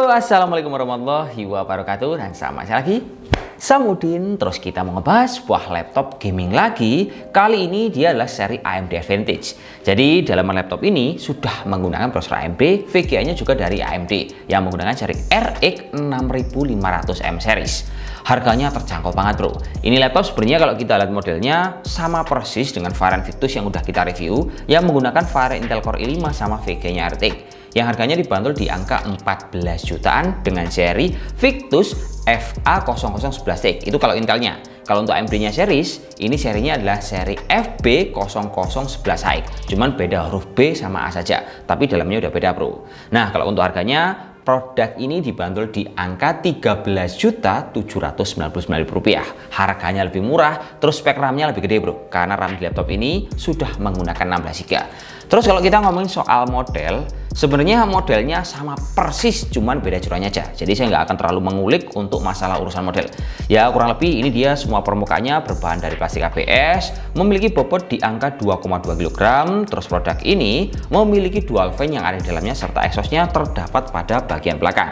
Halo, assalamualaikum warahmatullahi wabarakatuh. Dan sama saya lagi, Samudin. Terus kita mau ngebahas sebuah laptop gaming lagi. Kali ini dia adalah seri AMD Advantage. Jadi dalam laptop ini sudah menggunakan prosesor AMD, VGA-nya juga dari AMD yang menggunakan seri RX 6500M series. Harganya terjangkau banget bro. Ini laptop sebenarnya kalau kita lihat modelnya sama persis dengan varian Victus yang udah kita review, yang menggunakan varian Intel Core i5 sama VGA-nya RTX. Yang harganya dibanderol di angka 14 jutaan dengan seri Victus FA0011T. Itu kalau Intelnya. Kalau untuk AMD-nya series, ini serinya adalah seri FB0011H. Cuman beda huruf B sama A saja, tapi dalamnya udah beda bro. Nah, kalau untuk harganya, produk ini dibanderol di angka Rp13.799.000. Harganya lebih murah, terus spek RAM-nya lebih gede bro, karena RAM di laptop ini sudah menggunakan 16 GB. Terus kalau kita ngomongin soal model, sebenarnya modelnya sama persis, cuman beda curannya aja. Jadi saya nggak akan terlalu mengulik untuk masalah urusan model. Ya kurang lebih ini dia semua permukaannya berbahan dari plastik ABS, memiliki bobot di angka 2,2 kg. Terus produk ini memiliki dual fan yang ada di dalamnya serta exhaustnya terdapat pada bagian belakang.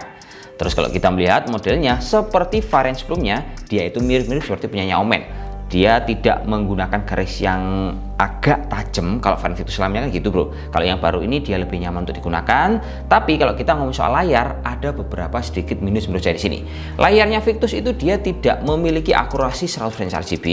Terus kalau kita melihat modelnya seperti varian sebelumnya, dia itu mirip-mirip seperti punyanya Omen. Dia tidak menggunakan garis yang agak tajam. Kalau varian Victus sebelumnya kan gitu bro. Kalau yang baru ini dia lebih nyaman untuk digunakan. Tapi kalau kita ngomong soal layar, ada beberapa sedikit minus menurut saya di sini. Layarnya Victus itu dia tidak memiliki akurasi 100% RGB.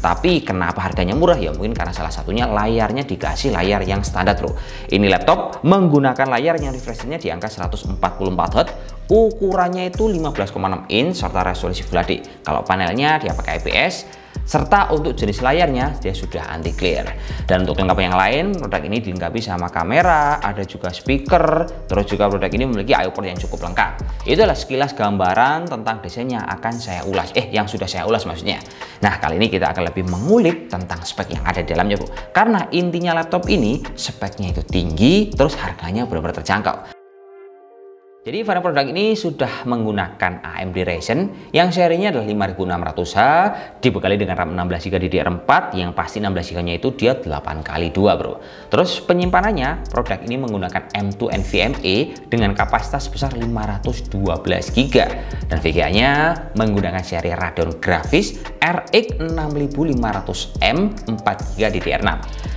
Tapi kenapa harganya murah? Ya mungkin karena salah satunya layarnya dikasih layar yang standar bro. Ini laptop menggunakan layar yang refresh rate-nya di angka 144 Hz. Ukurannya itu 15,6 inch serta resolusi Full HD. Kalau panelnya dia pakai IPS. Serta untuk jenis layarnya dia sudah anti glare. Dan untuk kelengkapan yang lain, produk ini dilengkapi sama kamera, ada juga speaker. Terus juga produk ini memiliki I/O port yang cukup lengkap. Itu adalah sekilas gambaran tentang desainnya akan saya ulas. Yang sudah saya ulas maksudnya. Nah kali ini kita akan lebih mengulik tentang spek yang ada di dalamnya bu. Karena intinya laptop ini speknya itu tinggi, terus harganya benar-benar terjangkau. Jadi varian produk ini sudah menggunakan AMD Ryzen yang serinya adalah 5600H, dibekali dengan RAM 16 GB DDR4, yang pasti 16 GB-nya itu dia 8x2 bro. Terus penyimpanannya, produk ini menggunakan M2 NVMe dengan kapasitas sebesar 512 GB. Dan VGA-nya menggunakan seri Radeon Graphics RX 6500M 4GB DDR6.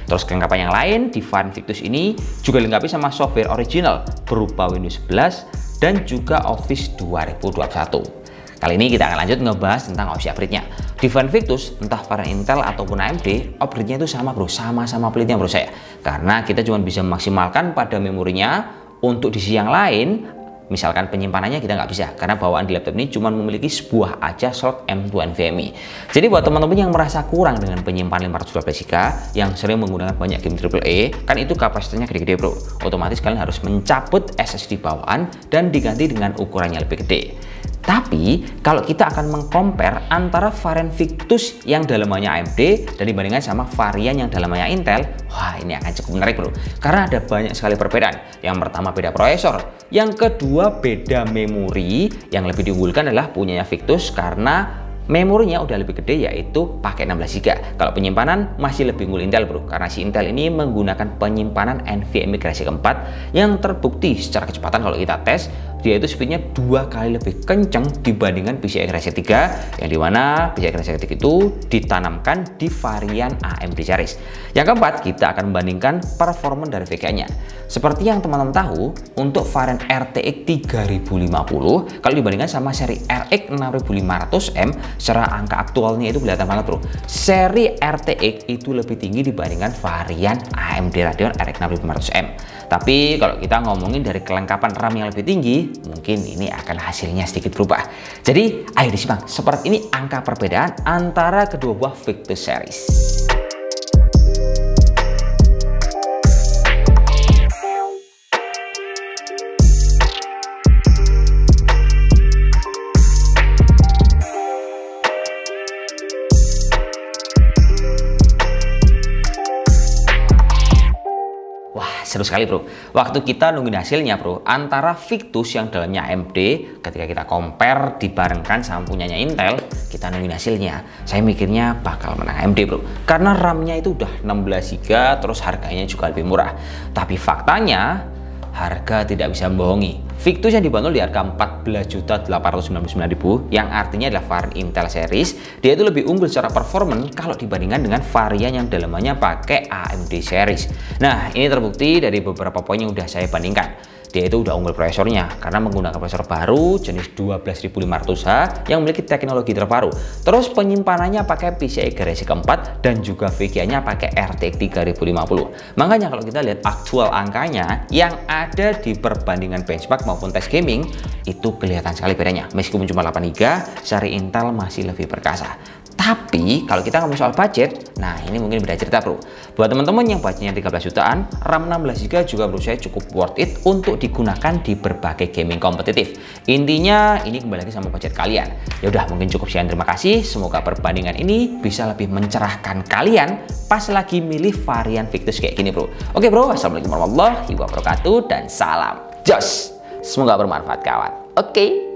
Terus kelengkapan yang lain di varian Victus ini juga dilengkapi sama software original berupa Windows 11 dan juga Office 2021. Kali ini kita akan lanjut ngebahas tentang opsi upgrade-nya. Di varian Victus, entah varian Intel ataupun AMD, upgrade-nya itu sama bro, sama-sama pelitnya bro saya. Karena kita cuma bisa memaksimalkan pada memorinya. Untuk di sisi yang lain, misalkan penyimpanannya kita nggak bisa, karena bawaan di laptop ini cuma memiliki sebuah aja slot M2 NVMe. Jadi buat teman-teman yang merasa kurang dengan penyimpanan 512 GB yang sering menggunakan banyak game AAA, kan itu kapasitasnya gede-gede bro. Otomatis kalian harus mencabut SSD bawaan dan diganti dengan ukurannya lebih gede. Tapi kalau kita akan mengcompare antara varian Victus yang dalamannya AMD dan dibandingkan sama varian yang dalamannya Intel, wah ini akan cukup menarik bro. Karena ada banyak sekali perbedaan. Yang pertama beda prosesor, yang kedua beda memori. Yang lebih diunggulkan adalah punyanya Victus karena memorinya udah lebih gede, yaitu pakai 16 GB. Kalau penyimpanan masih lebih unggul Intel bro, karena si Intel ini menggunakan penyimpanan NVMe generasi keempat yang terbukti secara kecepatan kalau kita tes dia itu speednya 2 kali lebih kencang dibandingkan PCI generasi 3, yang dimana PCI generasi 3 itu ditanamkan di varian AMD series. Yang keempat, kita akan membandingkan performa dari VGA-nya. Seperti yang teman-teman tahu, untuk varian RTX 3050 kalau dibandingkan sama seri RX 6500M, secara angka aktualnya itu kelihatan banget bro. Seri RTX itu lebih tinggi dibandingkan varian AMD Radeon RX 6500M. Tapi kalau kita ngomongin dari kelengkapan RAM yang lebih tinggi, mungkin ini akan hasilnya sedikit berubah. Jadi ayo disimak seperti ini angka perbedaan antara kedua buah Victus series. Seru sekali bro. Waktu kita nungguin hasilnya bro, antara Victus yang dalamnya AMD, ketika kita compare dibarengkan sama punyanya Intel, kita nungguin hasilnya, saya mikirnya bakal menang AMD bro, karena RAM-nya itu udah 16 GB, terus harganya juga lebih murah. Tapi faktanya harga tidak bisa membohongi. Victus yang dibanderol di harga 14.899.000 yang artinya adalah varian Intel series, dia itu lebih unggul secara performa kalau dibandingkan dengan varian yang dalamannya pakai AMD series. Nah, ini terbukti dari beberapa poin yang udah saya bandingkan. Dia itu udah unggul prosesornya karena menggunakan prosesor baru jenis 12500H yang memiliki teknologi terbaru. Terus penyimpanannya pakai PCIe generasi keempat dan juga VGA-nya pakai RTX 3050. Makanya kalau kita lihat aktual angkanya yang ada di perbandingan benchmark maupun tes gaming itu kelihatan sekali bedanya. Meskipun cuma 8 GB, seri Intel masih lebih perkasa. Tapi kalau kita ngomong soal budget, nah ini mungkin beda cerita bro. Buat teman-teman yang budgetnya 13 jutaan, RAM 16 GB juga menurut saya cukup worth it untuk digunakan di berbagai gaming kompetitif. Intinya ini kembali lagi sama budget kalian. Ya udah, mungkin cukup sekian, terima kasih. Semoga perbandingan ini bisa lebih mencerahkan kalian pas lagi milih varian Victus kayak gini bro. Oke bro, assalamualaikum warahmatullahi wabarakatuh dan salam jos. Semoga bermanfaat kawan. Oke.